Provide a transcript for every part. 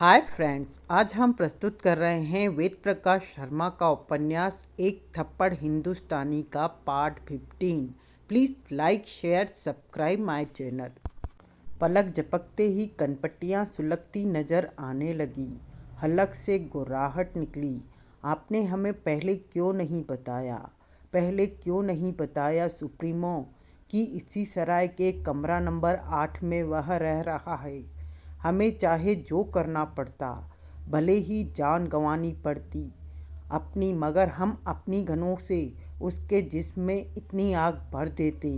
Hi friends, आज हम प्रस्तुत कर रहे हैं वेद प्रकाश शर्मा का उपन्यास एक थप्पड़ हिंदुस्तानी का part 15। Please like share subscribe my channel. पलक झपकते ही कनपट्टियाँ सुलगती नजर आने लगी। हलक से गुर्राहट निकली। आपने हमें पहले क्यों नहीं बताया? पहले क्यों नहीं बताया सुप्रीमो कि इसी सराय के कमरा नंबर 8 में वह रह रहा है। हमें चाहे जो करना पड़ता, भले ही जान गंवानी पड़ती अपनी, मगर हम अपनी गनों से उसके जिस्म में इतनी आग भर देते,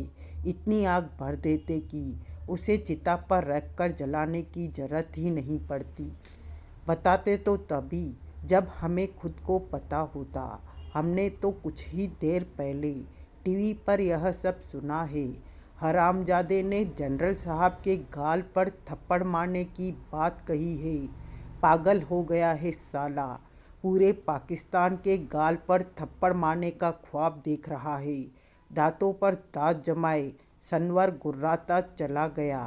इतनी आग भर देते कि उसे चिता पर रखकर जलाने की जरूरत ही नहीं पड़ती। बताते तो तभी जब हमें खुद को पता होता। हमने तो कुछ ही देर पहले टीवी पर यह सब सुना है। हरामजादे ने जनरल साहब के गाल पर थप्पड़ मारने की बात कही है। पागल हो गया है साला। पूरे पाकिस्तान के गाल पर थप्पड़ मारने का ख्वाब देख रहा है। दांतों पर दांत जमाए सनवर गुर्राता चला गया।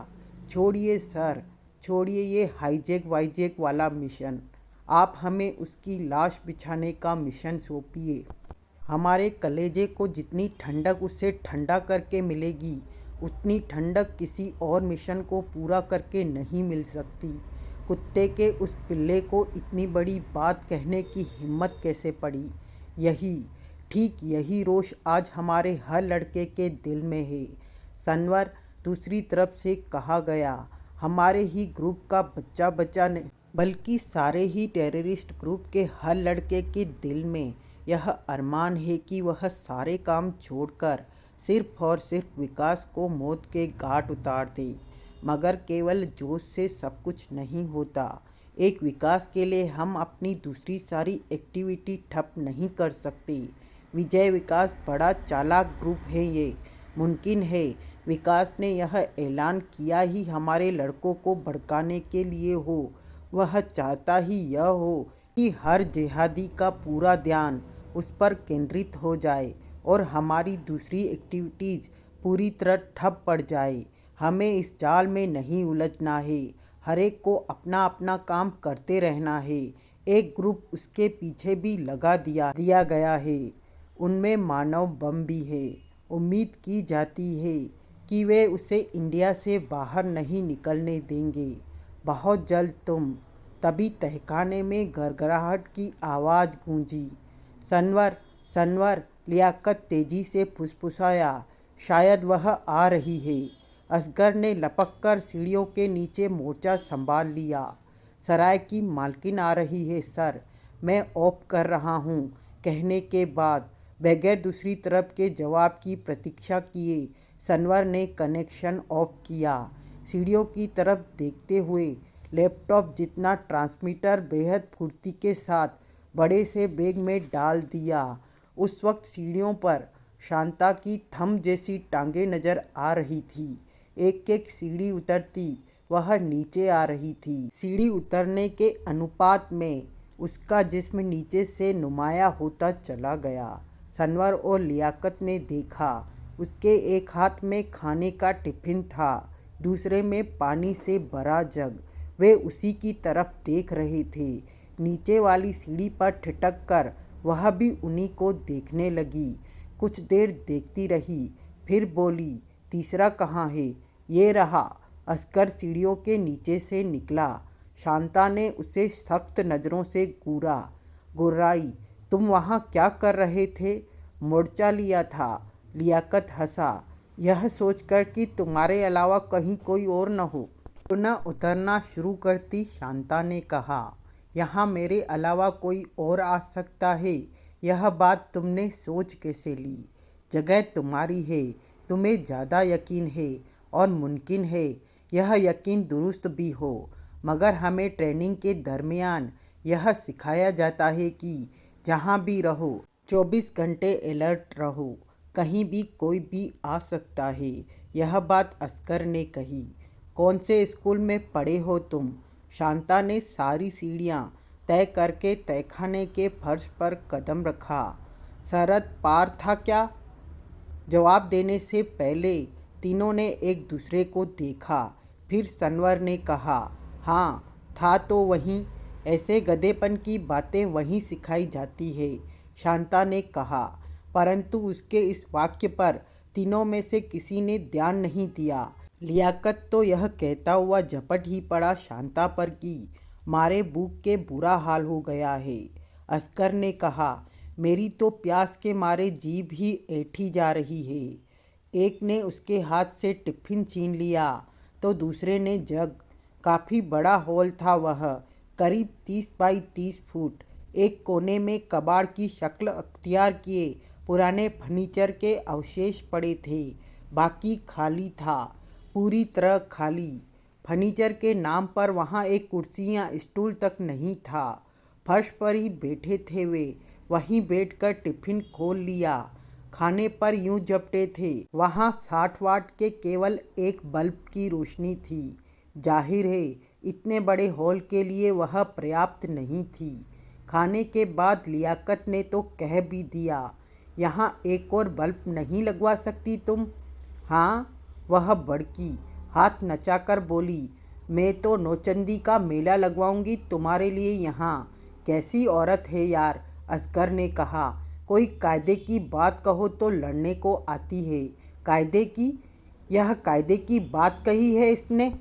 छोड़िए सर, छोड़िए ये हाईजैक वाईजैक वाला मिशन। आप हमें उसकी लाश बिछाने का मिशन सौंपिए। हमारे कलेजे को जितनी ठंडक उससे ठंडा करके मिलेगी, उतनी ठंडक किसी और मिशन को पूरा करके नहीं मिल सकती। कुत्ते के उस पिल्ले को इतनी बड़ी बात कहने की हिम्मत कैसे पड़ी? यही, ठीक यही रोष आज हमारे हर लड़के के दिल में है। सनवर, दूसरी तरफ से कहा गया, हमारे ही ग्रुप का बच्चा बच्चा नहीं बल्कि सारे ही टेररिस्ट ग्रुप के हर लड़के के दिल में यह अरमान है कि वह सारे काम छोड़कर सिर्फ और सिर्फ विकास को मौत के घाट उतार दे। मगर केवल जोश से सब कुछ नहीं होता। एक विकास के लिए हम अपनी दूसरी सारी एक्टिविटी ठप नहीं कर सकते। विजय विकास बड़ा चालाक ग्रुप है, ये मुमकिन है विकास ने यह ऐलान किया ही हमारे लड़कों को भड़काने के लिए हो। वह चाहता ही यह हो कि हर जिहादी का पूरा ध्यान उस पर केंद्रित हो जाए और हमारी दूसरी एक्टिविटीज़ पूरी तरह ठप पड़ जाए। हमें इस जाल में नहीं उलझना है। हर एक को अपना अपना काम करते रहना है। एक ग्रुप उसके पीछे भी लगा दिया गया है। उनमें मानव बम भी है। उम्मीद की जाती है कि वे उसे इंडिया से बाहर नहीं निकलने देंगे। बहुत जल्द तुम। तभी तहखाने में गड़गड़ाहट की आवाज़ गूंजी। सनवर, सनवर, लियाकत तेजी से फुसफुसाया। शायद वह आ रही है। असगर ने लपककर सीढ़ियों के नीचे मोर्चा संभाल लिया। सराय की मालकिन आ रही है सर, मैं ऑफ कर रहा हूँ कहने के बाद बगैर दूसरी तरफ के जवाब की प्रतीक्षा किए सनवर ने कनेक्शन ऑफ किया। सीढ़ियों की तरफ देखते हुए लैपटॉप जितना ट्रांसमीटर बेहद फुर्ती के साथ बड़े से बैग में डाल दिया। उस वक्त सीढ़ियों पर शांता की थंब जैसी टांगें नजर आ रही थी। एक एक सीढ़ी उतरती वह नीचे आ रही थी। सीढ़ी उतरने के अनुपात में उसका जिस्म नीचे से नुमाया होता चला गया। सनवर और लियाकत ने देखा, उसके एक हाथ में खाने का टिफिन था, दूसरे में पानी से भरा जग। वे उसी की तरफ देख रहे थे। नीचे वाली सीढ़ी पर ठिठक कर वह भी उन्हीं को देखने लगी। कुछ देर देखती रही, फिर बोली, तीसरा कहाँ है? ये रहा। असगर सीढ़ियों के नीचे से निकला। शांता ने उसे सख्त नज़रों से गुर्राई, तुम वहाँ क्या कर रहे थे? मोर्चा लिया था। लियाकत हंसा, यह सोचकर कि तुम्हारे अलावा कहीं कोई और न हो। पुनः उतरना शुरू करती शांता ने कहा, यहाँ मेरे अलावा कोई और आ सकता है? यह बात तुमने सोच कैसे ली? जगह तुम्हारी है, तुम्हें ज़्यादा यकीन है और मुमकिन है यह यकीन दुरुस्त भी हो। मगर हमें ट्रेनिंग के दरमियान यह सिखाया जाता है कि जहाँ भी रहो 24 घंटे अलर्ट रहो, कहीं भी कोई भी आ सकता है। यह बात असगर ने कही। कौन से स्कूल में पढ़े हो तुम? शांता ने सारी सीढ़ियाँ तय करके तहखाने के फर्श पर कदम रखा। सरहद पार था क्या? जवाब देने से पहले तीनों ने एक दूसरे को देखा। फिर सनवर ने कहा, हाँ, था तो वहीं ऐसे गधेपन की बातें वहीं सिखाई जाती है, शांता ने कहा। परंतु उसके इस वाक्य पर तीनों में से किसी ने ध्यान नहीं दिया। लियाकत तो यह कहता हुआ झपट ही पड़ा शांता पर कि मारे भूख के बुरा हाल हो गया है। असगर ने कहा, मेरी तो प्यास के मारे जीभ ही ऐठी जा रही है। एक ने उसके हाथ से टिफिन छीन लिया तो दूसरे ने जग। काफ़ी बड़ा हॉल था वह, करीब 30 बाई 30 फुट। एक कोने में कबाड़ की शक्ल अख्तियार किए पुराने फर्नीचर के अवशेष पड़े थे। बाकी खाली था, पूरी तरह खाली। फर्नीचर के नाम पर वहाँ एक कुर्सी या स्टूल तक नहीं था। फर्श पर ही बैठे थे वे। वहीं बैठकर टिफिन खोल लिया। खाने पर यूं झपटे थे। वहाँ 60 वाट के केवल एक बल्ब की रोशनी थी। जाहिर है इतने बड़े हॉल के लिए वह पर्याप्त नहीं थी। खाने के बाद लियाकत ने तो कह भी दिया, यहाँ एक और बल्ब नहीं लगवा सकती तुम? हाँ, वह भड़की, हाथ नचाकर बोली, मैं तो नौचंदी का मेला लगवाऊंगी तुम्हारे लिए यहाँ। कैसी औरत है यार, असगर ने कहा। कोई कायदे की बात कहो तो लड़ने को आती है। कायदे की? यह कायदे की बात कही है इसने?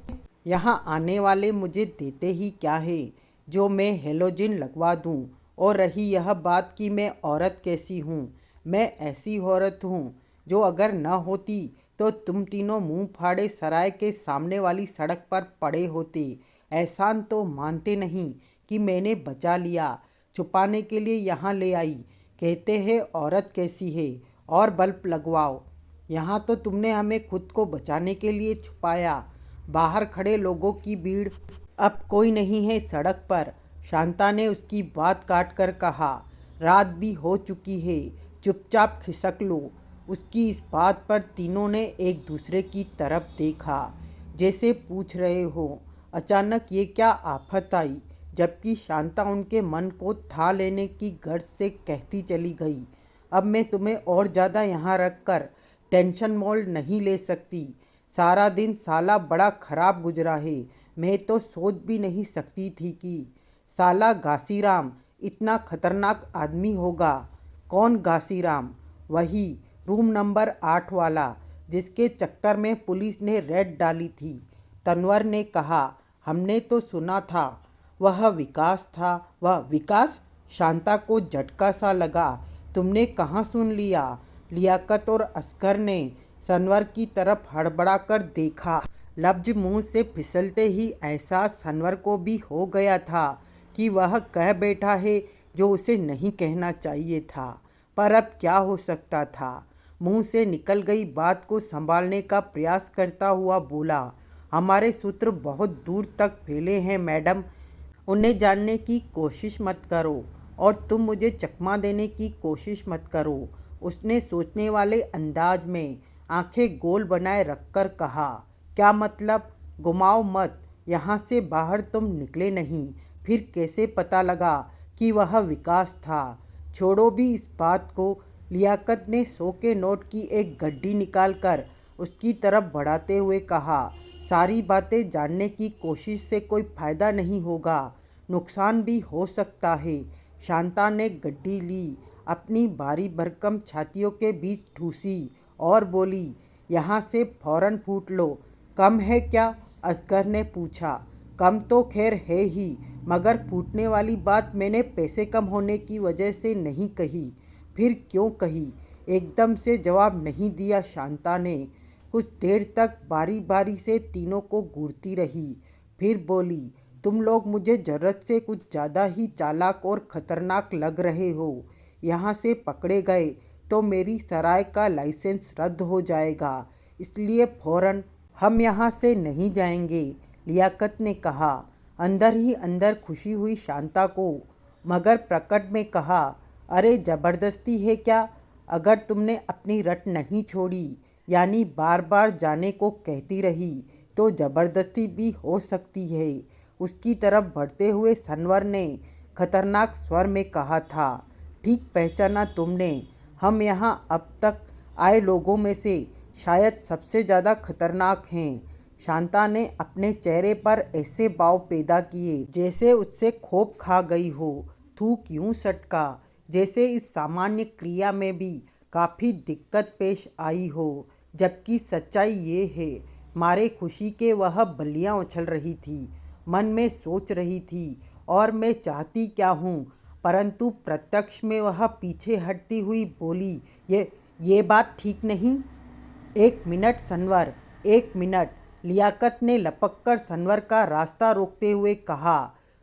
यहाँ आने वाले मुझे देते ही क्या है जो मैं हेलोजिन लगवा दूँ। और रही यह बात कि मैं औरत कैसी हूँ, मैं ऐसी औरत हूँ जो अगर न होती तो तुम तीनों मुंह फाड़े सराय के सामने वाली सड़क पर पड़े होते। एहसान तो मानते नहीं कि मैंने बचा लिया, छुपाने के लिए यहाँ ले आई। कहते हैं औरत कैसी है और बल्ब लगवाओ। यहाँ तो तुमने हमें खुद को बचाने के लिए छुपाया। बाहर खड़े लोगों की भीड़। अब कोई नहीं है सड़क पर, शांता ने उसकी बात काट कर कहा। रात भी हो चुकी है, चुपचाप खिसक लो। उसकी इस बात पर तीनों ने एक दूसरे की तरफ देखा, जैसे पूछ रहे हो अचानक ये क्या आफत आई। जबकि शांता उनके मन को था लेने की गर्ज से कहती चली गई, अब मैं तुम्हें और ज़्यादा यहाँ रख कर टेंशन मोल नहीं ले सकती। सारा दिन साला बड़ा खराब गुजरा है। मैं तो सोच भी नहीं सकती थी कि साला घासीराम इतना खतरनाक आदमी होगा। कौन घासीराम? वही रूम नंबर 8 वाला जिसके चक्कर में पुलिस ने रेड डाली थी। तन्वर ने कहा, हमने तो सुना था वह विकास था। वह विकास? शांता को झटका सा लगा। तुमने कहाँ सुन लिया? लियाकत और असगर ने सनवर की तरफ हड़बड़ाकर देखा। लफ्ज मुंह से फिसलते ही एहसास सनवर को भी हो गया था कि वह कह बैठा है जो उसे नहीं कहना चाहिए था। पर अब क्या हो सकता था? मुंह से निकल गई बात को संभालने का प्रयास करता हुआ बोला, हमारे सूत्र बहुत दूर तक फैले हैं मैडम, उन्हें जानने की कोशिश मत करो और तुम मुझे चकमा देने की कोशिश मत करो। उसने सोचने वाले अंदाज में आंखें गोल बनाए रखकर कहा, क्या मतलब? घुमाओ मत, यहाँ से बाहर तुम निकले नहीं, फिर कैसे पता लगा कि वह विकास था? छोड़ो भी इस बात को। लियाकत ने 100 के नोट की एक गड्डी निकालकर उसकी तरफ बढ़ाते हुए कहा, सारी बातें जानने की कोशिश से कोई फ़ायदा नहीं होगा, नुकसान भी हो सकता है। शांता ने गड्डी ली, अपनी भारी भरकम छातियों के बीच ठूसी और बोली, यहाँ से फौरन फूट लो। कम है क्या? असगर ने पूछा। कम तो खैर है ही, मगर फूटने वाली बात मैंने पैसे कम होने की वजह से नहीं कही। फिर क्यों कही? एकदम से जवाब नहीं दिया शांता ने। कुछ देर तक बारी बारी से तीनों को घूरती रही, फिर बोली, तुम लोग मुझे ज़रूरत से कुछ ज़्यादा ही चालाक और ख़तरनाक लग रहे हो। यहाँ से पकड़े गए तो मेरी सराय का लाइसेंस रद्द हो जाएगा, इसलिए फ़ौरन हम यहाँ से नहीं जाएंगे। लियाकत ने कहा। अंदर ही अंदर खुशी हुई शांता को, मगर प्रकट में कहा, अरे ज़बरदस्ती है क्या? अगर तुमने अपनी रट नहीं छोड़ी, यानी बार बार जाने को कहती रही, तो ज़बरदस्ती भी हो सकती है। उसकी तरफ बढ़ते हुए सनवर ने खतरनाक स्वर में कहा था, ठीक पहचाना तुमने, हम यहाँ अब तक आए लोगों में से शायद सबसे ज़्यादा खतरनाक हैं। शांता ने अपने चेहरे पर ऐसे भाव पैदा किए जैसे उससे खौफ खा गई हो। थूक यूं सटका जैसे इस सामान्य क्रिया में भी काफ़ी दिक्कत पेश आई हो। जबकि सच्चाई ये है, मारे खुशी के वह बल्लियां उछल रही थी। मन में सोच रही थी, और मैं चाहती क्या हूँ। परंतु प्रत्यक्ष में वह पीछे हटती हुई बोली, ये बात ठीक नहीं। एक मिनट सनवर, एक मिनट। लियाकत ने लपककर सनवर का रास्ता रोकते हुए कहा,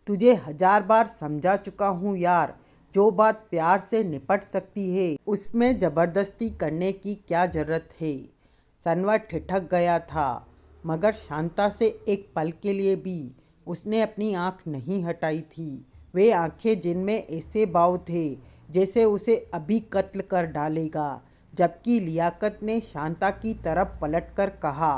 तुझे 1000 बार समझा चुका हूँ यार, जो बात प्यार से निपट सकती है उसमें ज़बरदस्ती करने की क्या ज़रूरत है। सनवर ठिठक गया था, मगर शांता से एक पल के लिए भी उसने अपनी आंख नहीं हटाई थी। वे आंखें जिनमें ऐसे भाव थे जैसे उसे अभी कत्ल कर डालेगा। जबकि लियाकत ने शांता की तरफ पलटकर कहा,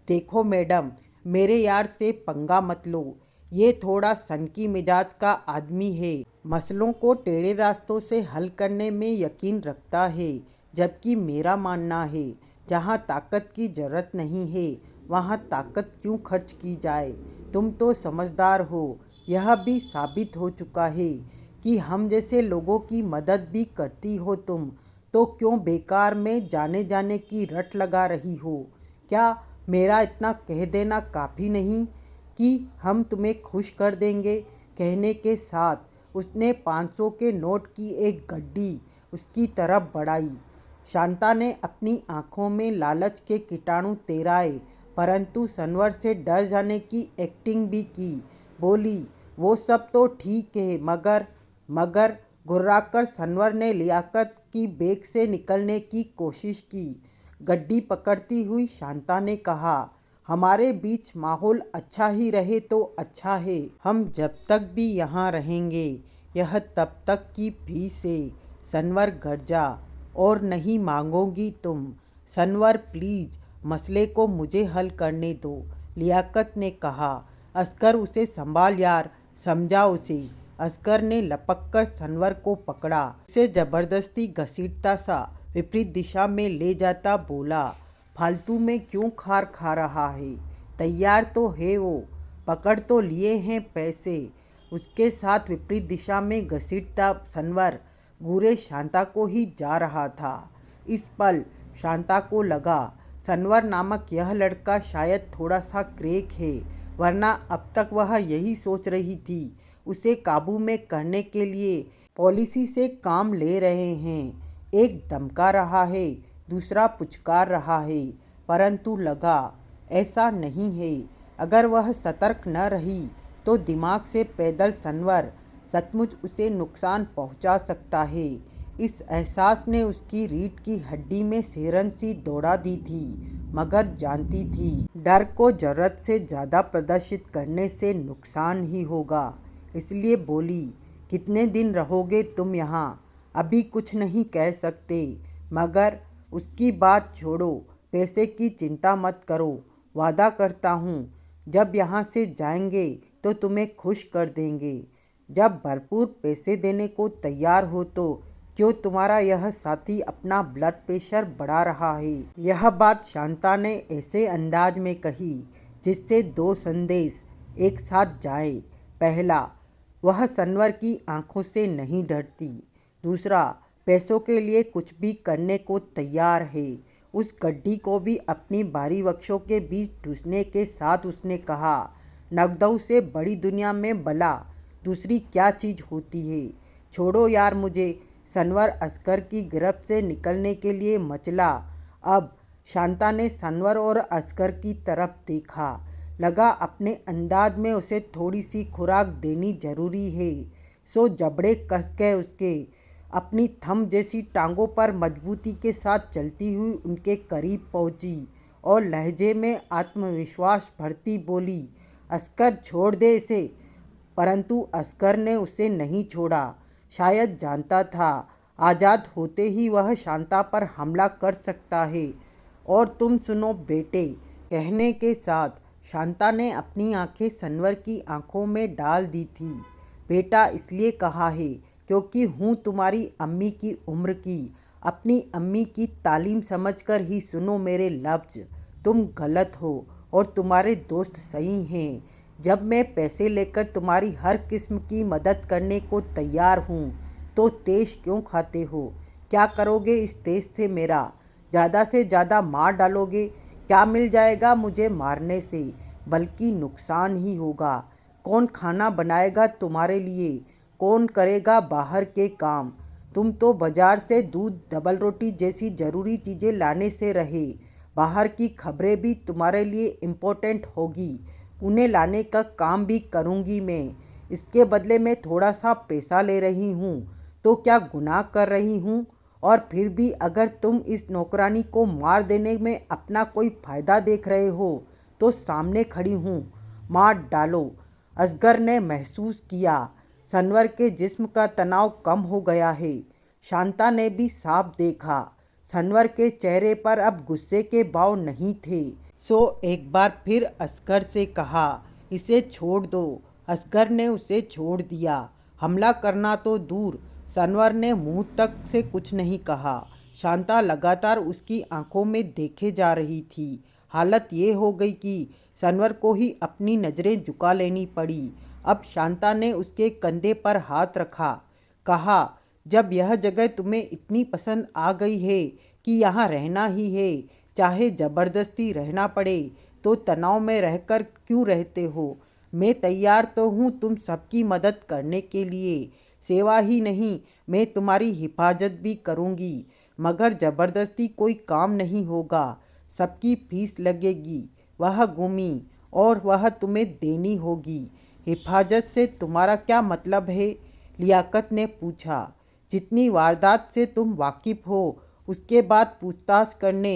देखो मैडम, मेरे यार से पंगा मत लो। ये थोड़ा सनकी मिजाज का आदमी है, मसलों को टेढ़े रास्तों से हल करने में यकीन रखता है। जबकि मेरा मानना है, जहाँ ताकत की जरूरत नहीं है वहाँ ताकत क्यों खर्च की जाए। तुम तो समझदार हो, यह भी साबित हो चुका है कि हम जैसे लोगों की मदद भी करती हो तुम, तो क्यों बेकार में जाने जाने की रट लगा रही हो। क्या मेरा इतना कह देना काफ़ी नहीं कि हम तुम्हें खुश कर देंगे। कहने के साथ उसने 500 के नोट की एक गड्डी उसकी तरफ बढ़ाई। शांता ने अपनी आंखों में लालच के कीटाणु तैराए, परंतु सनवर से डर जाने की एक्टिंग भी की। बोली, वो सब तो ठीक है, मगर घुर्राकर सनवर ने लियाकत की बैग से निकलने की कोशिश की। गड्डी पकड़ती हुई शांता ने कहा, हमारे बीच माहौल अच्छा ही रहे तो अच्छा है। हम जब तक भी यहाँ रहेंगे यह तब तक की फीस है। सनवर गर्जा, और नहीं मांगोगी तुम। सनवर प्लीज, मसले को मुझे हल करने दो, लियाकत ने कहा। असगर, उसे संभाल यार, समझा उसे। असगर ने लपककर सनवर को पकड़ा, उसे जबरदस्ती घसीटता सा विपरीत दिशा में ले जाता बोला, फालतू में क्यों खार खा रहा है। तैयार तो है वो, पकड़ तो लिए हैं पैसे। उसके साथ विपरीत दिशा में घसीटता सनवर घूरे शांता को ही जा रहा था। इस पल शांता को लगा, सनवर नामक यह लड़का शायद थोड़ा सा क्रेक है, वरना अब तक वह यही सोच रही थी। उसे काबू में करने के लिए पॉलिसी से काम ले रहे हैं। एक धमका रहा है, दूसरा पुचकार रहा है, परंतु लगा ऐसा नहीं है। अगर वह सतर्क न रही तो दिमाग से पैदल सनवर सचमुच उसे नुकसान पहुंचा सकता है। इस एहसास ने उसकी रीढ़ की हड्डी में सिहरन सी दौड़ा दी थी, मगर जानती थी डर को जरूरत से ज़्यादा प्रदर्शित करने से नुकसान ही होगा। इसलिए बोली, कितने दिन रहोगे तुम यहाँ। अभी कुछ नहीं कह सकते, मगर उसकी बात छोड़ो, पैसे की चिंता मत करो। वादा करता हूँ, जब यहाँ से जाएंगे तो तुम्हें खुश कर देंगे। जब भरपूर पैसे देने को तैयार हो तो क्यों तुम्हारा यह साथी अपना ब्लड प्रेशर बढ़ा रहा है। यह बात शांता ने ऐसे अंदाज में कही जिससे दो संदेश एक साथ जाए। पहला, वह सनवर की आंखों से नहीं डरती। दूसरा, पैसों के लिए कुछ भी करने को तैयार है। उस गड्डी को भी अपनी भारी वृक्षों के बीच ठूसने के साथ उसने कहा, नगदऊ से बड़ी दुनिया में भला दूसरी क्या चीज़ होती है। छोड़ो यार मुझे। सनवर असगर की गिरफ्त से निकलने के लिए मचला। अब शांता ने सनवर और असगर की तरफ देखा। लगा अपने अंदाज में उसे थोड़ी सी खुराक देनी जरूरी है। सो जबड़े कस गए उसके। अपनी थंब जैसी टांगों पर मजबूती के साथ चलती हुई उनके करीब पहुंची और लहजे में आत्मविश्वास भरती बोली, असगर छोड़ दे इसे। परंतु असगर ने उसे नहीं छोड़ा। शायद जानता था आज़ाद होते ही वह शांता पर हमला कर सकता है। और तुम सुनो बेटे, कहने के साथ शांता ने अपनी आंखें सनवर की आंखों में डाल दी थी। बेटा इसलिए कहा है क्योंकि हूँ तुम्हारी अम्मी की उम्र की। अपनी अम्मी की तालीम समझकर ही सुनो मेरे लफ्ज़। तुम गलत हो और तुम्हारे दोस्त सही हैं। जब मैं पैसे लेकर तुम्हारी हर किस्म की मदद करने को तैयार हूँ तो तेज क्यों खाते हो? क्या करोगे इस तेज से मेरा? ज़्यादा से ज़्यादा मार डालोगे? क्या मिल जाएगा मुझे मारने से? बल्कि नुकसान ही होगा। कौन खाना बनाएगा तुम्हारे लिए? कौन करेगा बाहर के काम? तुम तो बाजार से दूध डबल रोटी जैसी ज़रूरी चीज़ें लाने से रहे। बाहर की खबरें भी तुम्हारे लिए इम्पोर्टेंट होगी, उन्हें लाने का काम भी करूँगी मैं। इसके बदले में थोड़ा सा पैसा ले रही हूँ तो क्या गुनाह कर रही हूँ? और फिर भी अगर तुम इस नौकरानी को मार देने में अपना कोई फ़ायदा देख रहे हो तो सामने खड़ी हूँ, मार डालो। असगर ने महसूस किया सनवर के जिस्म का तनाव कम हो गया है। शांता ने भी साफ देखा सनवर के चेहरे पर अब गुस्से के भाव नहीं थे। सो एक बार फिर असगर से कहा, इसे छोड़ दो। असगर ने उसे छोड़ दिया। हमला करना तो दूर, सनवर ने मुंह तक से कुछ नहीं कहा। शांता लगातार उसकी आंखों में देखे जा रही थी। हालत ये हो गई कि सनवर को ही अपनी नज़रें झुका लेनी पड़ी। अब शांता ने उसके कंधे पर हाथ रखा, कहा, जब यह जगह तुम्हें इतनी पसंद आ गई है कि यहाँ रहना ही है, चाहे ज़बरदस्ती रहना पड़े, तो तनाव में रहकर क्यों रहते हो? मैं तैयार तो हूँ तुम सबकी मदद करने के लिए। सेवा ही नहीं, मैं तुम्हारी हिफाजत भी करूँगी, मगर ज़बरदस्ती कोई काम नहीं होगा। सबकी फीस लगेगी, वह गुमी, और वह तुम्हें देनी होगी। हिफाजत से तुम्हारा क्या मतलब है? लियाकत ने पूछा। जितनी वारदात से तुम वाकिफ़ हो उसके बाद पूछताछ करने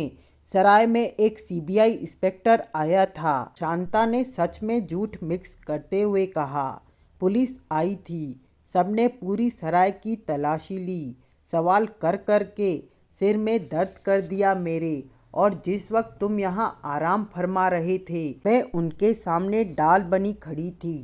सराय में एक सीबीआई इंस्पेक्टर आया था। शांता ने सच में झूठ मिक्स करते हुए कहा। पुलिस आई थी, सबने पूरी सराय की तलाशी ली, सवाल कर कर के सिर में दर्द कर दिया मेरे। और जिस वक्त तुम यहाँ आराम फरमा रहे थे मैं उनके सामने डाल बनी खड़ी थी।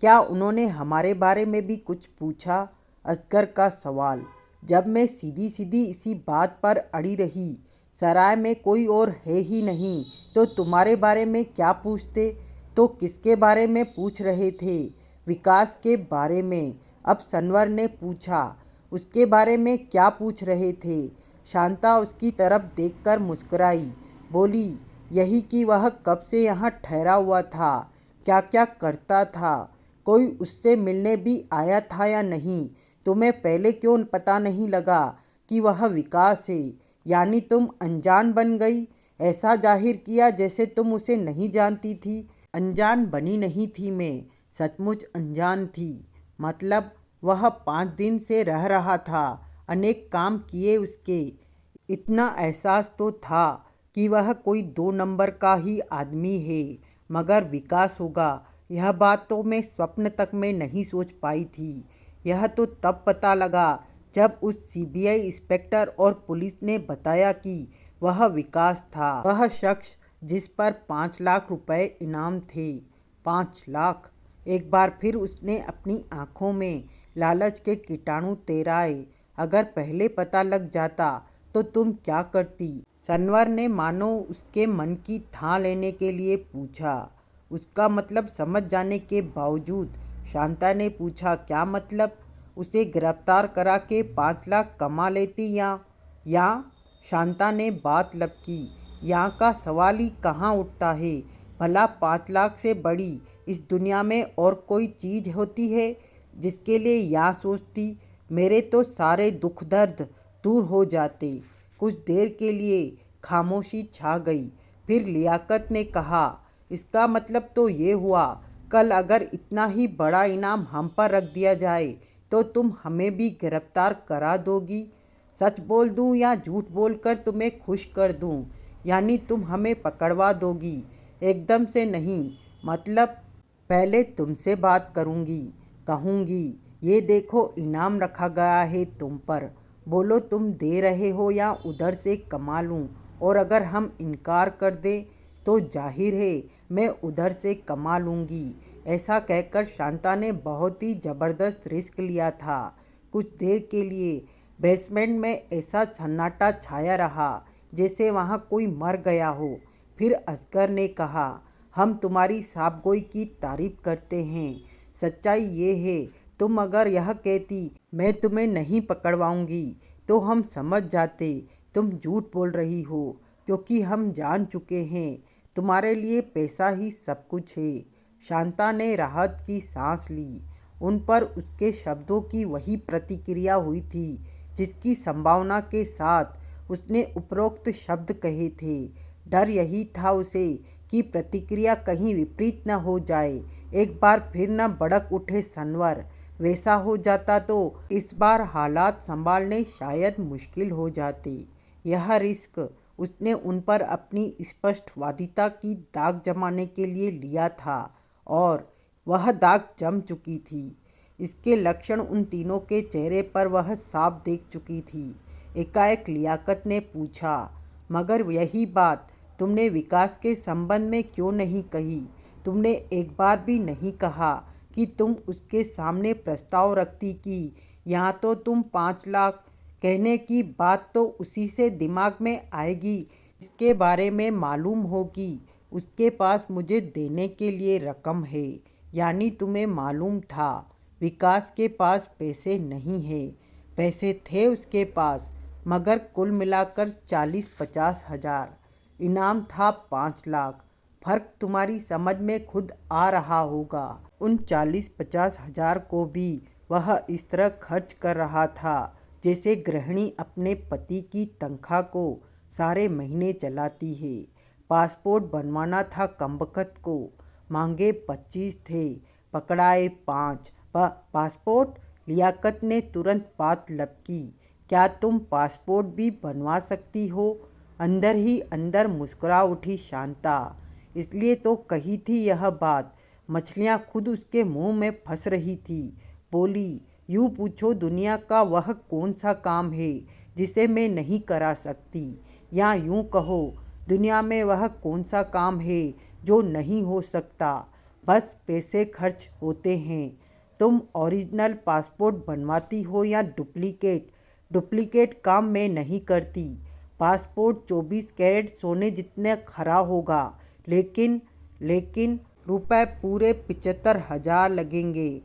क्या उन्होंने हमारे बारे में भी कुछ पूछा? असगर का सवाल। जब मैं सीधी सीधी इसी बात पर अड़ी रही, सराय में कोई और है ही नहीं तो तुम्हारे बारे में क्या पूछते? तो किसके बारे में पूछ रहे थे? विकास के बारे में। अब सनवर ने पूछा, उसके बारे में क्या पूछ रहे थे? शांता उसकी तरफ देखकर मुस्कुराई, बोली, यही कि वह कब से यहाँ ठहरा हुआ था, क्या क्या करता था, कोई उससे मिलने भी आया था या नहीं। तुम्हें पहले क्यों पता नहीं लगा कि वह विकास है? यानी तुम अनजान बन गई, ऐसा जाहिर किया जैसे तुम उसे नहीं जानती थी। अनजान बनी नहीं थी मैं, सचमुच अनजान थी। मतलब वह 5 दिन से रह रहा था, अनेक काम किए उसके। इतना एहसास तो था कि वह कोई 2 नंबर का ही आदमी है, मगर विकास होगा यह बात तो मैं स्वप्न तक में नहीं सोच पाई थी। यह तो तब पता लगा जब उस सीबीआई इंस्पेक्टर और पुलिस ने बताया कि वह विकास था, वह शख्स जिस पर 5 लाख रुपए इनाम थे। 5 लाख! एक बार फिर उसने अपनी आंखों में लालच के कीटाणु तैराए। अगर पहले पता लग जाता तो तुम क्या करती? सनवर ने मानो उसके मन की थाह लेने के लिए पूछा। उसका मतलब समझ जाने के बावजूद शांता ने पूछा, क्या मतलब? उसे गिरफ्तार करा के 5 लाख कमा लेती या? शांता ने बात लपकी, यहाँ का सवाल ही कहाँ उठता है। भला 5 लाख से बड़ी इस दुनिया में और कोई चीज़ होती है जिसके लिए यहाँ सोचती? मेरे तो सारे दुख दर्द दूर हो जाते। कुछ देर के लिए खामोशी छा गई। फिर लियाकत ने कहा, इसका मतलब तो ये हुआ कल अगर इतना ही बड़ा इनाम हम पर रख दिया जाए तो तुम हमें भी गिरफ्तार करा दोगी? सच बोल दूं या झूठ बोलकर तुम्हें खुश कर दूं? यानी तुम हमें पकड़वा दोगी? एकदम से नहीं, मतलब पहले तुमसे बात करूंगी, कहूंगी, ये देखो इनाम रखा गया है तुम पर, बोलो तुम दे रहे हो या उधर से कमा लूं। और अगर हम इनकार कर दें तो जाहिर है मैं उधर से कमा लूँगी। ऐसा कहकर शांता ने बहुत ही ज़बरदस्त रिस्क लिया था। कुछ देर के लिए बेसमेंट में ऐसा सन्नाटा छाया रहा जैसे वहाँ कोई मर गया हो। फिर असगर ने कहा, हम तुम्हारी साफगोई की तारीफ करते हैं। सच्चाई ये है, तुम अगर यह कहती मैं तुम्हें नहीं पकड़वाऊंगी तो हम समझ जाते तुम झूठ बोल रही हो, क्योंकि हम जान चुके हैं तुम्हारे लिए पैसा ही सब कुछ है। शांता ने राहत की सांस ली। उन पर उसके शब्दों की वही प्रतिक्रिया हुई थी जिसकी संभावना के साथ उसने उपरोक्त शब्द कहे थे। डर यही था उसे कि प्रतिक्रिया कहीं विपरीत न हो जाए, एक बार फिर न भड़क उठे सनवर। वैसा हो जाता तो इस बार हालात संभालने शायद मुश्किल हो जाते। यह रिस्क उसने उन पर अपनी स्पष्टवादिता की दाग जमाने के लिए लिया था और वह दाग जम चुकी थी। इसके लक्षण उन तीनों के चेहरे पर वह साफ देख चुकी थी। एकाएक लियाकत ने पूछा, मगर यही बात तुमने विकास के संबंध में क्यों नहीं कही? तुमने एक बार भी नहीं कहा कि तुम उसके सामने प्रस्ताव रखती कि यहाँ तो तुम 5 लाख कहने की बात तो उसी से दिमाग में आएगी इसके बारे में मालूम हो कि उसके पास मुझे देने के लिए रकम है। यानी तुम्हें मालूम था विकास के पास पैसे नहीं है। पैसे थे उसके पास, मगर कुल मिलाकर 40-50 हजार। इनाम था 5 लाख। फर्क तुम्हारी समझ में खुद आ रहा होगा। उन 40-50 हजार को भी वह इस तरह खर्च कर रहा था जैसे गृहिणी अपने पति की तनख्वाह को सारे महीने चलाती है। पासपोर्ट बनवाना था कमबख्त को, मांगे 25 थे, पकड़ाए 5। पासपोर्ट? लियाकत ने तुरंत बात लपकी, क्या तुम पासपोर्ट भी बनवा सकती हो? अंदर ही अंदर मुस्कुरा उठी शांता। इसलिए तो कही थी यह बात। मछलियाँ खुद उसके मुंह में फंस रही थी। बोली, यूँ पूछो दुनिया का वह कौन सा काम है जिसे मैं नहीं करा सकती, या यूँ कहो दुनिया में वह कौन सा काम है जो नहीं हो सकता। बस पैसे खर्च होते हैं। तुम ओरिजिनल पासपोर्ट बनवाती हो या डुप्लीकेट? डुप्लीकेट काम मैं नहीं करती। पासपोर्ट 24 कैरेट सोने जितने खरा होगा, लेकिन रुपए पूरे 75,000 लगेंगे।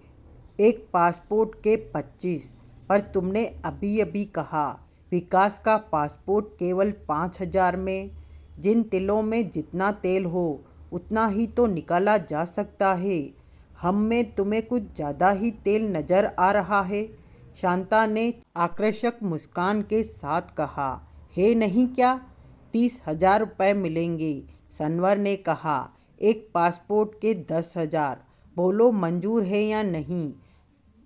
एक पासपोर्ट के 25। पर तुमने अभी अभी कहा विकास का पासपोर्ट केवल 5,000 में। जिन तिलों में जितना तेल हो उतना ही तो निकाला जा सकता है। हम में तुम्हें कुछ ज़्यादा ही तेल नज़र आ रहा है, शांता ने आकर्षक मुस्कान के साथ कहा। है नहीं क्या? 30,000 रुपये मिलेंगे, सनवर ने कहा। एक पासपोर्ट के 10,000। बोलो मंजूर है या नहीं?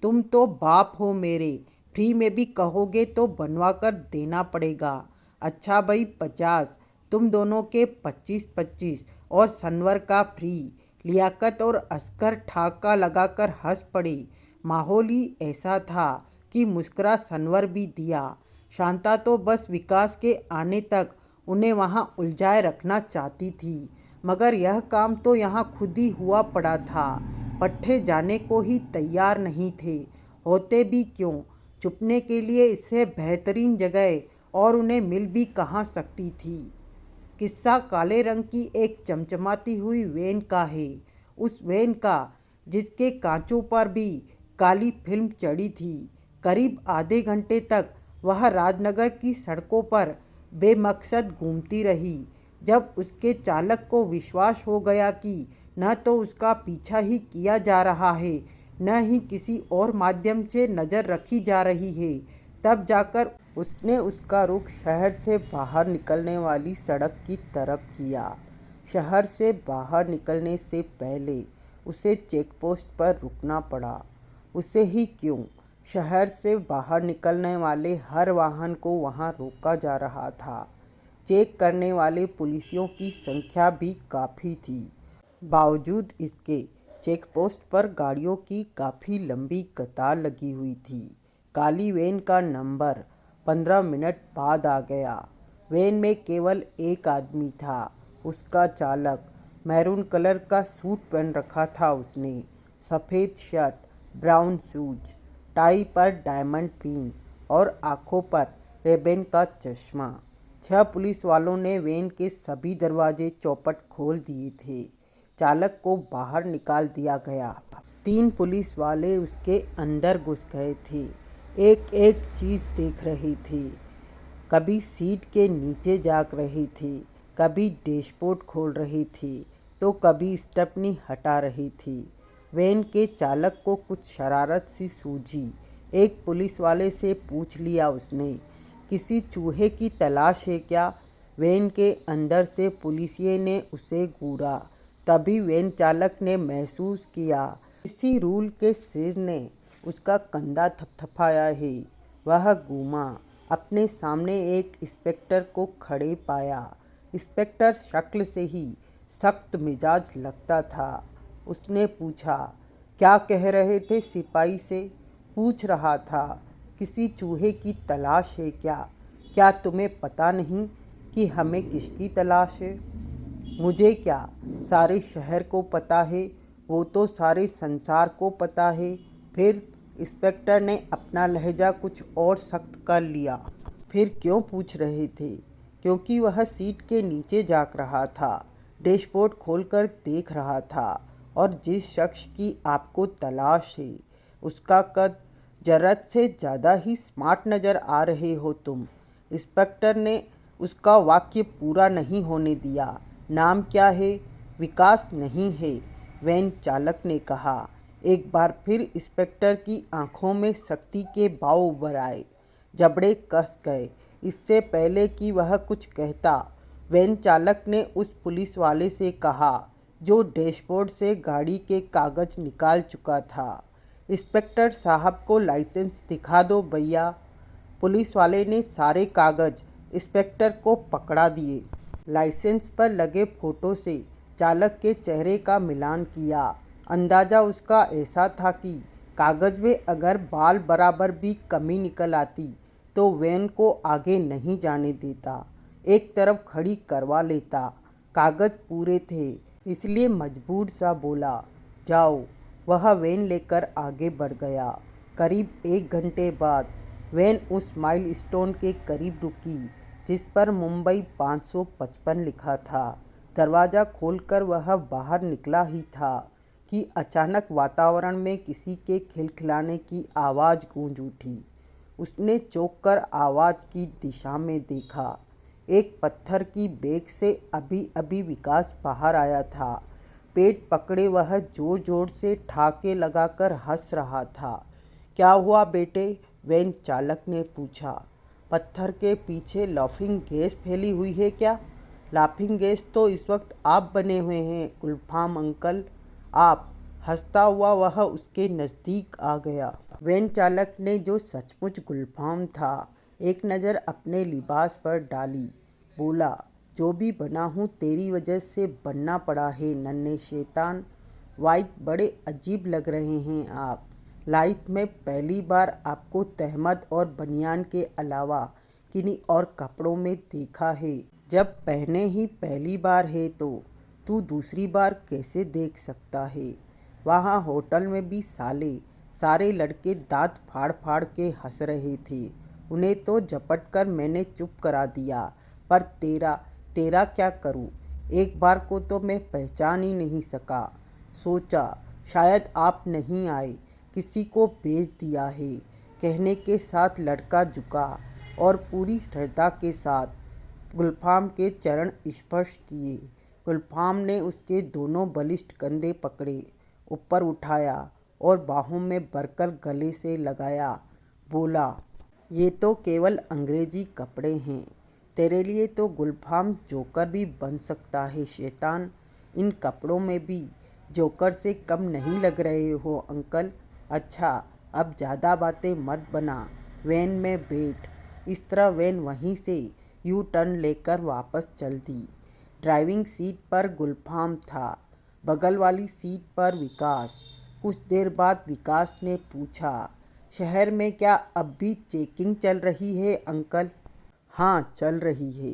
तुम तो बाप हो मेरे, फ्री में भी कहोगे तो बनवा कर देना पड़ेगा। अच्छा भाई 50। तुम दोनों के 25-25 और सनवर का फ्री। लियाकत और असगर ठाका लगाकर हंस पड़े। माहौल ही ऐसा था कि मुस्कुरा सनवर भी दिया। शांता तो बस विकास के आने तक उन्हें वहां उलझाए रखना चाहती थी, मगर यह काम तो यहाँ खुद ही हुआ पड़ा था। पट्टे जाने को ही तैयार नहीं थे, होते भी क्यों? छुपने के लिए इससे बेहतरीन जगह और उन्हें मिल भी कहाँ सकती थी। किस्सा काले रंग की एक चमचमाती हुई वैन का है। उस वैन का जिसके कांचों पर भी काली फिल्म चढ़ी थी। करीब आधे घंटे तक वह राजनगर की सड़कों पर बेमकसद घूमती रही। जब उसके चालक को विश्वास हो गया कि न तो उसका पीछा ही किया जा रहा है, न ही किसी और माध्यम से नज़र रखी जा रही है, तब जाकर उसने उसका रुख शहर से बाहर निकलने वाली सड़क की तरफ किया। शहर से बाहर निकलने से पहले उसे चेकपोस्ट पर रुकना पड़ा। उसे ही क्यों, शहर से बाहर निकलने वाले हर वाहन को वहां रोका जा रहा था। चेक करने वाले पुलिसियों की संख्या भी काफ़ी थी। बावजूद इसके चेकपोस्ट पर गाड़ियों की काफ़ी लंबी कतार लगी हुई थी। काली वैन का नंबर 15 मिनट बाद आ गया। वैन में केवल एक आदमी था, उसका चालक। मैरून कलर का सूट पहन रखा था उसने, सफ़ेद शर्ट, ब्राउन शूज, टाई पर डायमंड पिन और आँखों पर रेबन का चश्मा। 6 पुलिस वालों ने वैन के सभी दरवाजे चौपट खोल दिए थे। चालक को बाहर निकाल दिया गया। 3 पुलिस वाले उसके अंदर घुस गए थे। एक एक चीज़ देख रहे थे। कभी सीट के नीचे झांक रहे थे, कभी डैशबोर्ड खोल रहे थे, तो कभी स्टेपनी हटा रहे थे। वैन के चालक को कुछ शरारत सी सूझी। एक पुलिस वाले से पूछ लिया उसने, किसी चूहे की तलाश है क्या? वैन के अंदर से पुलिसिये ने उसे घूरा। तभी वैन चालक ने महसूस किया किसी रूल के सिर ने उसका कंधा थपथपाया है। वह घूमा, अपने सामने एक इंस्पेक्टर को खड़े पाया। इंस्पेक्टर शक्ल से ही सख्त मिजाज लगता था। उसने पूछा, क्या कह रहे थे सिपाही से? पूछ रहा था, किसी चूहे की तलाश है क्या? क्या तुम्हें पता नहीं कि हमें किसकी तलाश है? मुझे क्या, सारे शहर को पता है, वो तो सारे संसार को पता है। फिर इंस्पेक्टर ने अपना लहजा कुछ और सख्त कर लिया। फिर क्यों पूछ रहे थे? क्योंकि वह सीट के नीचे झांक रहा था, डैशबोर्ड खोलकर देख रहा था। और जिस शख्स की आपको तलाश है उसका कद जरूरत से ज़्यादा ही स्मार्ट नज़र आ रहे हो तुम। इंस्पेक्टर ने उसका वाक्य पूरा नहीं होने दिया। नाम क्या है? विकास नहीं है, वैन चालक ने कहा। एक बार फिर इंस्पेक्टर की आंखों में सख्ती के भाव उभर आए, जबड़े कस गए। इससे पहले कि वह कुछ कहता, वैन चालक ने उस पुलिस वाले से कहा जो डैशबोर्ड से गाड़ी के कागज निकाल चुका था, इंस्पेक्टर साहब को लाइसेंस दिखा दो भैया। पुलिस वाले ने सारे कागज इंस्पेक्टर को पकड़ा दिए। लाइसेंस पर लगे फोटो से चालक के चेहरे का मिलान किया। अंदाज़ा उसका ऐसा था कि कागज में अगर बाल बराबर भी कमी निकल आती तो वैन को आगे नहीं जाने देता, एक तरफ खड़ी करवा लेता। कागज पूरे थे, इसलिए मजबूर सा बोला, जाओ। वह वैन लेकर आगे बढ़ गया। करीब 1 घंटे बाद वैन उस माइलस्टोन के करीब रुकी जिस पर मुंबई 555 लिखा था। दरवाज़ा खोलकर वह बाहर निकला ही था कि अचानक वातावरण में किसी के खिलखिलाने की आवाज़ गूंज उठी। उसने चौंक कर आवाज़ की दिशा में देखा। एक पत्थर की बैग से अभी अभी विकास बाहर आया था। पेट पकड़े वह जोर जोर से ठाके लगाकर हंस रहा था। क्या हुआ बेटे? वैन चालक ने पूछा। पत्थर के पीछे लाफिंग गैस फैली हुई है क्या? लाफिंग गैस तो इस वक्त आप बने हुए हैं गुलफाम अंकल। आप? हंसता हुआ वह उसके नज़दीक आ गया। वैन चालक ने, जो सचमुच गुलफाम था, एक नज़र अपने लिबास पर डाली। बोला, जो भी बना हूँ तेरी वजह से बनना पड़ा है नन्हे शैतान। वाइफ, बड़े अजीब लग रहे हैं आप। लाइफ में पहली बार आपको तहमद और बनियान के अलावा किन्हीं और कपड़ों में देखा है। जब पहने ही पहली बार है तो तू दूसरी बार कैसे देख सकता है? वहाँ होटल में भी सारे लड़के दांत फाड़ फाड़ के हंस रहे थे। उन्हें तो झपट कर मैंने चुप करा दिया, पर तेरा क्या करूं? एक बार को तो मैं पहचान ही नहीं सका। सोचा शायद आप नहीं आए, किसी को भेज दिया है। कहने के साथ लड़का झुका और पूरी श्रद्धा के साथ गुलफाम के चरण स्पर्श किए। गुलफाम ने उसके दोनों बलिष्ठ कंधे पकड़े, ऊपर उठाया और बाहों में भरकर गले से लगाया। बोला, ये तो केवल अंग्रेजी कपड़े हैं, तेरे लिए तो गुलफाम जोकर भी बन सकता है शैतान। इन कपड़ों में भी जोकर से कम नहीं लग रहे हो अंकल। अच्छा, अब ज़्यादा बातें मत बना, वैन में बैठ। इस तरह वैन वहीं से यू टर्न लेकर वापस चल दी। ड्राइविंग सीट पर गुलफाम था, बगल वाली सीट पर विकास। कुछ देर बाद विकास ने पूछा, शहर में क्या अब भी चेकिंग चल रही है अंकल? हाँ, चल रही है।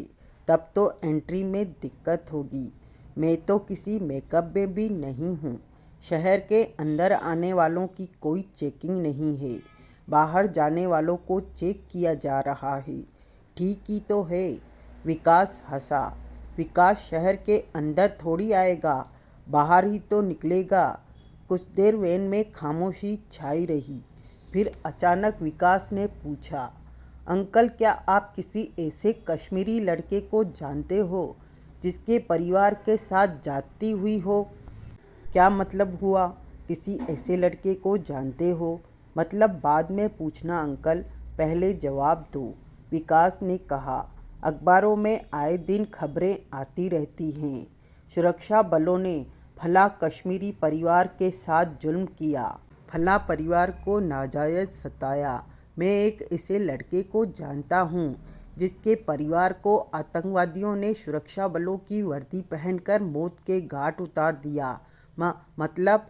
तब तो एंट्री में दिक्कत होगी। मैं तो किसी मेकअप में भी नहीं हूँ। शहर के अंदर आने वालों की कोई चेकिंग नहीं है, बाहर जाने वालों को चेक किया जा रहा है। ठीक ही तो है। विकास हंसा। विकास शहर के अंदर थोड़ी आएगा, बाहर ही तो निकलेगा। कुछ देर वैन में खामोशी छाई रही। फिर अचानक विकास ने पूछा, अंकल क्या आप किसी ऐसे कश्मीरी लड़के को जानते हो जिसके परिवार के साथ जाती हुई हो? क्या मतलब हुआ, किसी ऐसे लड़के को जानते हो? मतलब बाद में पूछना अंकल, पहले जवाब दो। विकास ने कहा, अखबारों में आए दिन खबरें आती रहती हैं। सुरक्षा बलों ने फला कश्मीरी परिवार के साथ जुल्म किया, फला परिवार को नाजायज सताया। मैं एक ऐसे लड़के को जानता हूँ जिसके परिवार को आतंकवादियों ने सुरक्षा बलों की वर्दी पहनकर मौत के घाट उतार दिया। मतलब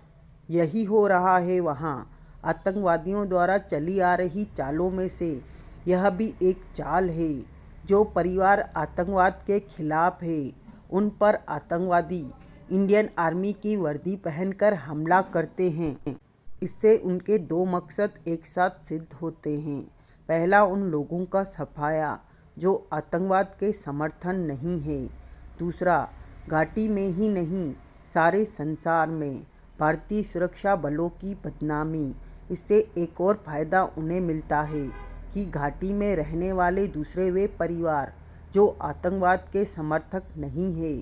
यही हो रहा है वहाँ। आतंकवादियों द्वारा चली आ रही चालों में से यह भी एक चाल है। जो परिवार आतंकवाद के खिलाफ है उन पर आतंकवादी इंडियन आर्मी की वर्दी पहनकर हमला करते हैं। इससे उनके दो मकसद एक साथ सिद्ध होते हैं। पहला, उन लोगों का सफाया जो आतंकवाद के समर्थन नहीं है। दूसरा, घाटी में ही नहीं सारे संसार में भारतीय सुरक्षा बलों की बदनामी। इससे एक और फायदा उन्हें मिलता है कि घाटी में रहने वाले दूसरे वे परिवार जो आतंकवाद के समर्थक नहीं है,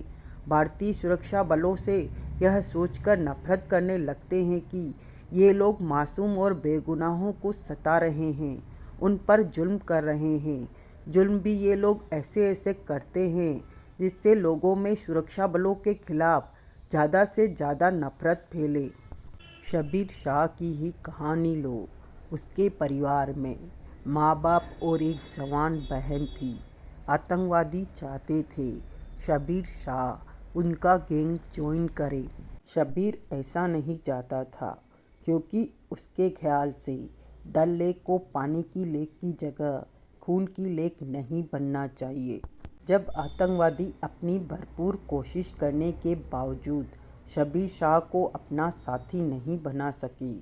भारतीय सुरक्षा बलों से यह सोचकर नफरत करने लगते हैं कि ये लोग मासूम और बेगुनाहों को सता रहे हैं, उन पर जुल्म कर रहे हैं। जुल्म भी ये लोग ऐसे ऐसे करते हैं जिससे लोगों में सुरक्षा बलों के खिलाफ ज़्यादा से ज़्यादा नफरत फैले। शब्बीर शाह की ही कहानी लो। उसके परिवार में माँ बाप और एक जवान बहन थी। आतंकवादी चाहते थे शब्बीर शाह उनका गैंग ज्वाइन करे। शब्बीर ऐसा नहीं चाहता था क्योंकि उसके ख्याल से डल लेक को पानी की लेक की जगह खून की लेक नहीं बनना चाहिए। जब आतंकवादी अपनी भरपूर कोशिश करने के बावजूद शब्बीर शाह को अपना साथी नहीं बना सकी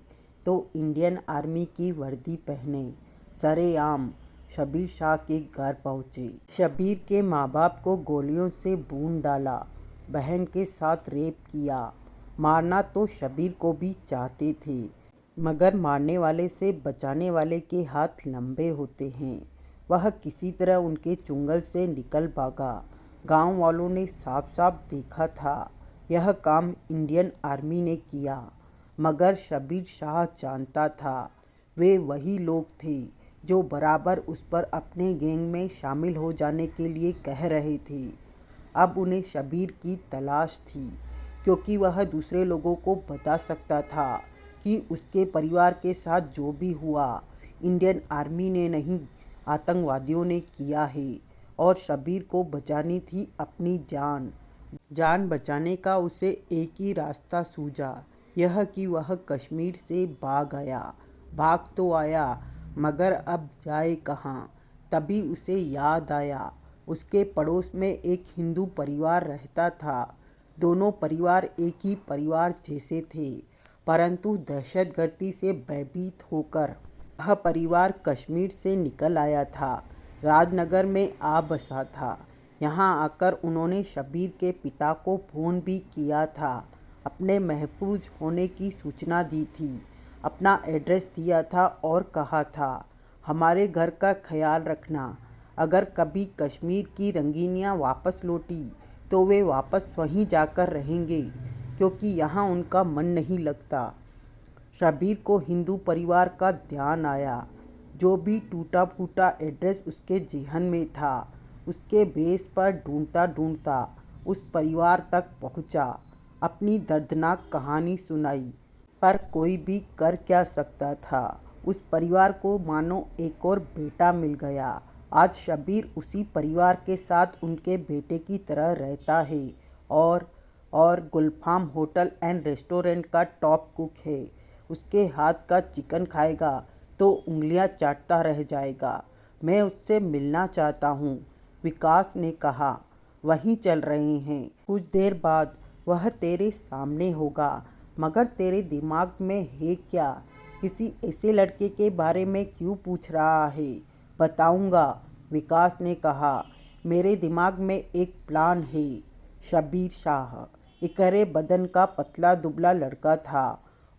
तो इंडियन आर्मी की वर्दी पहने सरेआम शब्बीर शाह के घर पहुंचे। शब्बीर के माँ बाप को गोलियों से भून डाला, बहन के साथ रेप किया। मारना तो शब्बीर को भी चाहते थे, मगर मारने वाले से बचाने वाले के हाथ लंबे होते हैं। वह किसी तरह उनके चुंगल से निकल भागा। गांव वालों ने साफ साफ देखा था यह काम इंडियन आर्मी ने किया, मगर शब्बीर शाह जानता था वे वही लोग थे जो बराबर उस पर अपने गैंग में शामिल हो जाने के लिए कह रहे थे। अब उन्हें शब्बीर की तलाश थी क्योंकि वह दूसरे लोगों को बता सकता था कि उसके परिवार के साथ जो भी हुआ इंडियन आर्मी ने नहीं, आतंकवादियों ने किया है और शब्बीर को बचानी थी अपनी जान। जान बचाने का उसे एक ही रास्ता सूझा, यह कि वह कश्मीर से भाग आया। भाग तो आया मगर अब जाए कहाँ? तभी उसे याद आया उसके पड़ोस में एक हिंदू परिवार रहता था। दोनों परिवार एक ही परिवार जैसे थे, परंतु दहशतगर्दी से भयभीत होकर वह परिवार कश्मीर से निकल आया था, राजनगर में आ बसा था। यहाँ आकर उन्होंने शब्बीर के पिता को फ़ोन भी किया था, अपने महफूज होने की सूचना दी थी, अपना एड्रेस दिया था और कहा था हमारे घर का ख्याल रखना। अगर कभी कश्मीर की रंगीनियाँ वापस लौटी तो वे वापस वहीं जाकर रहेंगे क्योंकि यहाँ उनका मन नहीं लगता। शब्बीर को हिंदू परिवार का ध्यान आया। जो भी टूटा फूटा एड्रेस उसके जेहन में था उसके बेस पर ढूंढता ढूंढता उस परिवार तक पहुंचा, अपनी दर्दनाक कहानी सुनाई। पर कोई भी कर क्या सकता था, उस परिवार को मानो एक और बेटा मिल गया। आज शब्बीर उसी परिवार के साथ उनके बेटे की तरह रहता है और गुलफाम होटल एंड रेस्टोरेंट का टॉप कुक है। उसके हाथ का चिकन खाएगा तो उंगलियां चाटता रह जाएगा। मैं उससे मिलना चाहता हूँ, विकास ने कहा। वहीं चल रहे हैं, कुछ देर बाद वह तेरे सामने होगा। मगर तेरे दिमाग में है क्या? किसी ऐसे लड़के के बारे में क्यों पूछ रहा है? बताऊंगा, विकास ने कहा। मेरे दिमाग में एक प्लान है। शबीर शाह इकरे बदन का पतला दुबला लड़का था।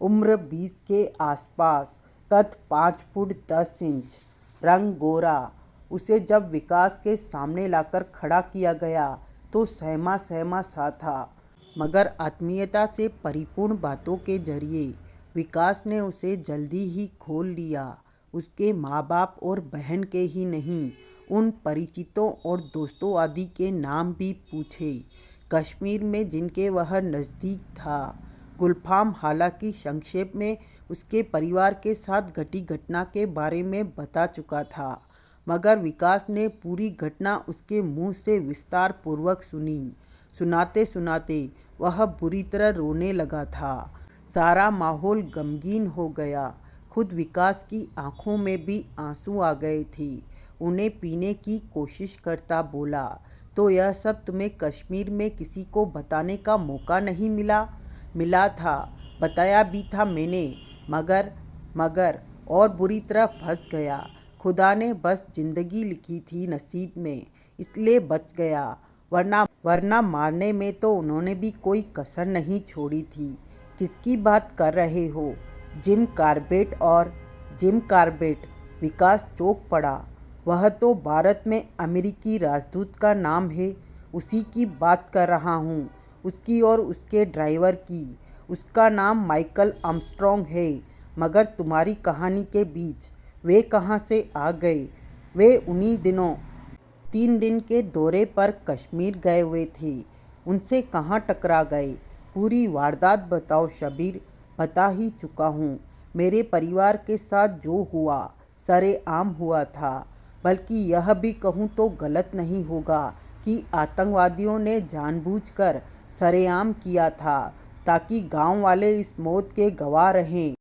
उम्र 20 के आसपास, कद 5 फुट 10 इंच, रंग गोरा। उसे जब विकास के सामने लाकर खड़ा किया गया तो सहमा सहमा सा था, मगर आत्मीयता से परिपूर्ण बातों के जरिए विकास ने उसे जल्दी ही खोल लिया। उसके माँ बाप और बहन के ही नहीं, उन परिचितों और दोस्तों आदि के नाम भी पूछे, कश्मीर में जिनके वह नज़दीक था। गुलफाम हालांकि संक्षेप में उसके परिवार के साथ घटी घटना के बारे में बता चुका था, मगर विकास ने पूरी घटना उसके मुंह से विस्तार पूर्वक सुनी। सुनाते सुनाते वह बुरी तरह रोने लगा था। सारा माहौल गमगीन हो गया। खुद विकास की आंखों में भी आंसू आ गए थे। उन्हें पीने की कोशिश करता बोला, तो यह सब तुम्हें कश्मीर में किसी को बताने का मौका नहीं मिला? मिला था, बताया भी था मैंने, मगर और बुरी तरह फंस गया। खुदा ने बस जिंदगी लिखी थी नसीब में, इसलिए बच गया, वरना मारने में तो उन्होंने भी कोई कसर नहीं छोड़ी थी। किसकी बात कर रहे हो? Jim Corbett. विकास चौंक पड़ा। वह तो भारत में अमेरिकी राजदूत का नाम है, उसी की बात कर रहा हूँ, उसकी और उसके ड्राइवर की। उसका नाम माइकल आर्मस्ट्रॉन्ग है। मगर तुम्हारी कहानी के बीच वे कहाँ से आ गए? वे उन्हीं दिनों 3 दिन के दौरे पर कश्मीर गए हुए थे, उनसे कहाँ टकरा गए? पूरी वारदात बताओ शबीर। बता ही चुका हूँ। मेरे परिवार के साथ जो हुआ सरेआम हुआ था, बल्कि यह भी कहूँ तो गलत नहीं होगा कि आतंकवादियों ने जानबूझकर सरेआम किया था, ताकि गांव वाले इस मौत के गवाह रहें।